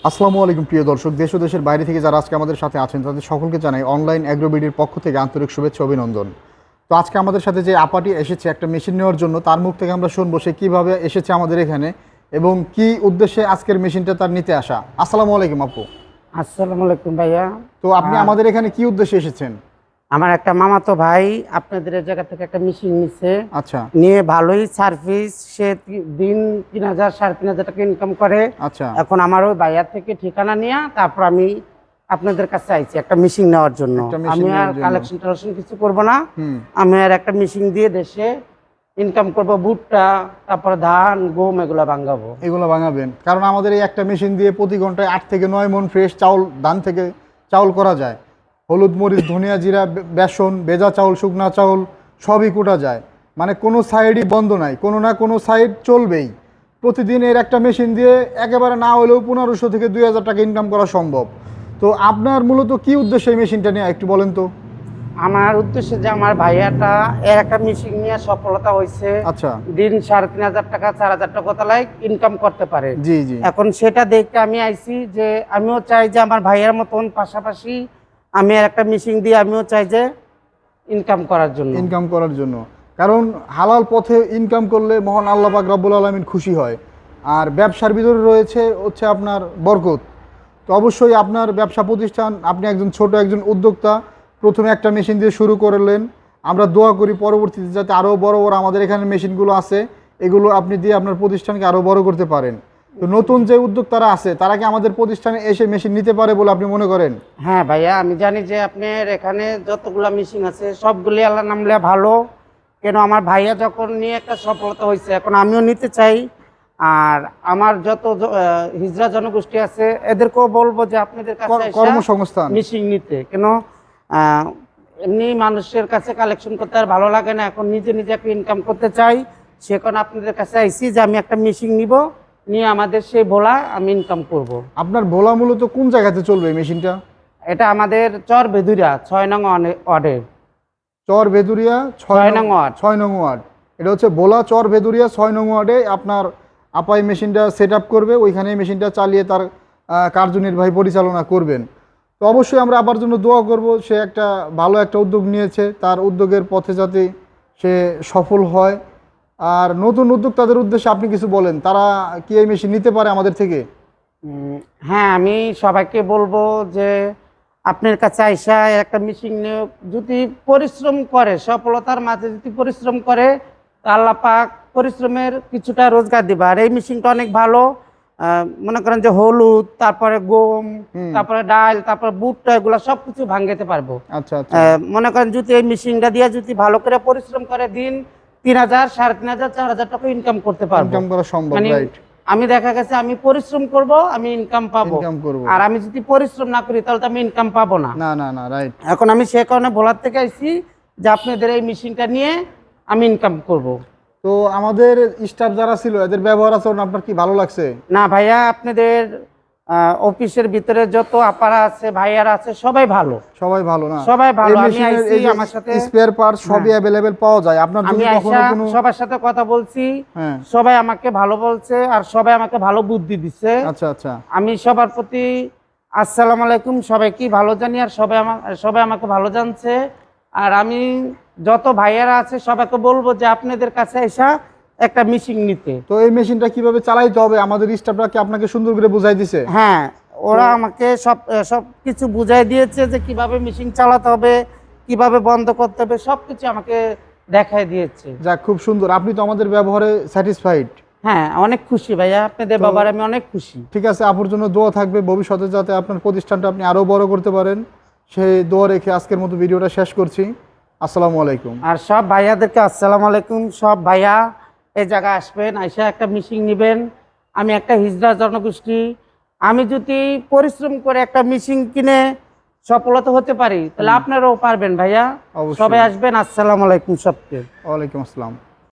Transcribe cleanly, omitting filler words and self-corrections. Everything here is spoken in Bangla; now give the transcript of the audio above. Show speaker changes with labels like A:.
A: আসসালামু আলাইকুম প্রিয় দর্শক, দেশ ও দেশের বাইরে থেকে যারা আজকে আমাদের সাথে আছেন তাদের সকলকে জানাই অনলাইন অ্যাগ্রোবিডির পক্ষ থেকে আন্তরিক শুভেচ্ছা অভিনন্দন। তো আজকে আমাদের সাথে যে আপাটি এসেছে একটা মেশিন নেওয়ার জন্য, তার মুখ থেকে আমরা শুনবো সে কীভাবে এসেছে আমাদের এখানে এবং কি উদ্দেশ্যে আজকের মেশিনটা তার নিতে আসা। আসসালামু আলাইকুম আপু।
B: আসসালামু আলাইকুম ভাইয়া।
A: তো আপনি আমাদের এখানে কি উদ্দেশ্যে এসেছেন?
B: আমার একটা মামাতো ভাই আপনাদের এই জায়গা থেকে একটা মেশিন নিচ্ছে।
A: আচ্ছা
B: নিয়ে ভালোই সার্ভিস, সে দিন 3,000 3,500 টাকা ইনকাম করে।
A: আচ্ছা,
B: এখন আমার ওই ভাইয়ার থেকে ঠিকানা নিয়ে তারপর আমি আপনাদের কাছে আইছি একটা মেশিন নেওয়ার জন্য। আমি আর কালেকশন টালেকশন কিছু করব না, আমি আর একটা মেশিন দিয়ে দেশে ইনকাম করব। ভুট্টা, তারপর ধান, গম এগুলো ভাঙাবো।
A: এগুলো ভাঙাবেন, কারণ আমাদের এই একটা মেশিন দিয়ে প্রতি ঘন্টায় 8 থেকে 9 মণ ফ্রেশ চাউল ধান থেকে চাউল করা যায়। হলুদ মরিচ ধনিয়া জিরা বেসন ভেজা চাউল শুকনা চাউল সবই কুটা যায়, মানে কোনো সাইডই বন্ধ নাই, কোনো না কোনো সাইড চলবেই। প্রতিদিন এর একটা মেশিন দিয়ে একেবারে না হলেও 1500 থেকে 2000 টাকা ইনকাম করা সম্ভব। তো আপনার মূলত কি উদ্দেশ্যে এই মেশিনটা নিয়ে একটু বলেন তো।
B: আমার উদ্দেশ্যে যে আমার ভাইয়াটা এর একটা মেশিন নিয়ে সফলতা হয়েছে।
A: আচ্ছা,
B: দিন 3,500 টাকা 4,000 টাকা তালাই ইনকাম করতে পারে।
A: জি জি।
B: এখন সেটা দেখে আমি আইছি যে আমিও চাই যে আমার ভাইয়ের মতন পাশাপাশি আমি আর একটা মেশিন দিয়ে আমিও চাই যে ইনকাম করার জন্য। কারণ হালাল পথে ইনকাম করলে মহান আল্লাহ পাক রব্বুল আলামিন খুশি হয়। আর ব্যবসার ভিতরে রয়েছে হচ্ছে আপনার বরকত। তো অবশ্যই আপনার ব্যবসা প্রতিষ্ঠান, আপনি একজন ছোট একজন উদ্যোক্তা, প্রথমে একটা মেশিন দিয়ে শুরু করলেন। আমরা দোয়া করি পরবর্তীতে যাতে আরও বড় বড় আমাদের এখানে মেশিনগুলো আছে এগুলো আপনি দিয়ে আপনার প্রতিষ্ঠানকে আরও বড় করতে পারেন। তো নতুন যে উদ্যোক্তারা আছে তারা কি আমাদের প্রতিষ্ঠানে এসে মেশিন নিতে পারে বলে আপনি মনে করেন? হ্যাঁ ভাইয়া, আমি জানি যে আপনার এখানে যতগুলো মেশিন আছে সবগুলি আল্লাহ নামলে ভালো। কেন আমার ভাইয়া যখন নিয়ে একটা সফলতা হয়েছে, এখন আমিও নিতে চাই। আর আমার যত হিজড়া জনগোষ্ঠী আছে এদেরকেও বলবো যে আপনাদের কাছে
A: কর্মসংস্থান
B: মেশিন নিতে। কেন এমনি মানুষের কাছে কালেকশন করতে আর ভালো লাগে না, এখন নিজে নিজে একটা ইনকাম করতে চাই। সেখানে আপনাদের কাছে আইসি যে আমি একটা মেশিন নিব, নিয়ে আমাদের সেই ভোলা আমি ইনকাম করব।
A: আপনার ভোলা মূলত কোন জায়গাতে চলবে মেশিনটা?
B: এটা আমাদের চর বেদুরিয়া 6 নং ওয়ার্ডের।
A: চর বেদুরিয়া
B: 6 নং ওয়ার্ড।
A: 6 নং ওয়ার্ড। এটা হচ্ছে ভোলা চর বেদুরিয়া 6 নং ওয়ার্ডে আপনার আপাই মেশিনটা সেট আপ করবে, ওইখানে মেশিনটা চালিয়ে তার কার্যনির্বাহী পরিচালনা করবেন। তো অবশ্যই আমরা আবার জন্য দোয়া করব, সে একটা ভালো একটা উদ্যোগ নিয়েছে, তার উদ্যোগের পথে যাতে সে সফল হয়। আর নতুন উদ্যোক্তাদের উদ্দেশ্যে আপনি কিছু বলেন, তারা কি এই মেশিন নিতে পারে আমাদের থেকে?
B: হ্যাঁ, আমি সবাইকে বলবো যে আপনার কাছে আইসা একটা মেশিন নিয়ে যদি পরিশ্রম করে, সফলতার মাঝে যদি পরিশ্রম করে, আল্লাহ পাক পরিশ্রমের কিছুটা রোজগার দিবা। আর এই মেশিনটা অনেক ভালো। মনে করেন যে হলুদ, তারপরে গম, তারপরে ডাল, তারপরে ভুট্টা এগুলো সবকিছু ভাঙাতে পারবো।
A: আচ্ছা আচ্ছা।
B: মনে করেন যদি এই মেশিনটা দিয়ে যদি ভালো করে পরিশ্রম করে, দিন 3,000 3,500 4,000 টাকা ইনকাম করতে পারবো।
A: ইনকাম করা সম্ভব, রাইট।
B: আমি দেখা গেছে আমি পরিশ্রম করব, আমি ইনকাম পাবো। আর আমি যদি পরিশ্রম না করি তাহলে তো আমি ইনকাম পাবো না।
A: না না না, রাইট।
B: এখন আমি সে কারণে ভোলার থেকে আইছি যে আপনাদের এই মেশিনটা নিয়ে আমি ইনকাম করব।
A: তো আমাদের স্টাফ যারা ছিল এদের ব্যবহার আচরণ আপনার কি ভালো লাগছে?
B: না ভাইয়া, আপনাদের অফিসের ভিতরে যত আপারা আছে ভাইয়ারা আছে সবাই ভালো।
A: সবাই ভালো না?
B: সবাই ভালো। আমি আইছি, আমার সাথে
A: স্পেয়ার পার্টস সবই अवेलेबल পাওয়া যায়। আপনার যদি কখনো কোনো
B: সবার সাথে কথা বলছি,
A: হ্যাঁ,
B: সবাই আমাকে ভালো বলছে আর সবাই আমাকে ভালো বুদ্ধি দিচ্ছে।
A: আচ্ছা আচ্ছা।
B: আমি সবার প্রতি আসসালামু আলাইকুম সবাইকে ভালো জানি, আর সবাই আমাকে ভালো জানছে। আর আমি যত ভাইয়ারা আছে সবাইকে বলবো যে আপনাদের কাছে এসে একটা মেশিন নিতে।
A: তো এই মেশিনটা কিভাবে চালাইতে হবে আমাদের স্টাফরা কি আপনাকে সুন্দর করে বুঝাই দিছে?
B: হ্যাঁ, ওরা আমাকে সব কিছু বুঝাই দিয়েছে যে কিভাবে মেশিন চালাতে হবে, কিভাবে বন্ধ করতে হবে, সবকিছু আমাকে দেখাই দিয়েছে।
A: যাক, খুব সুন্দর। আপনি তো আমাদের ব্যবহারে স্যাটিসফাইড?
B: হ্যাঁ, অনেক খুশি ভাইয়া, আপনাদের ব্যাপারে আমি অনেক খুশি।
A: ঠিক আছে, আপুর জন্য দোয়া থাকবে ভবিষ্যতে যাতে আপনার প্রতিষ্ঠানটা আপনি আরো বড় করতে পারেন, সেই দোয়া রেখে আজকের মতো ভিডিওটা শেষ করছি। আসসালামু আলাইকুম।
B: আর সব ভাইয়াদেরকে আসসালামু আলাইকুম। সব ভাইয়া এই জায়গায় আসবেন, আইসা একটা মেশিন নেবেন। আমি একটা হিজড়া জনগোষ্ঠী, আমি যদি পরিশ্রম করে একটা মেশিন কিনে সফলতা হতে পারি তাহলে আপনারাও পারবেন ভাইয়া। সবাই আসবেন। আসসালামু আলাইকুম সবকে।
A: ওয়ালাইকুম আসসালাম।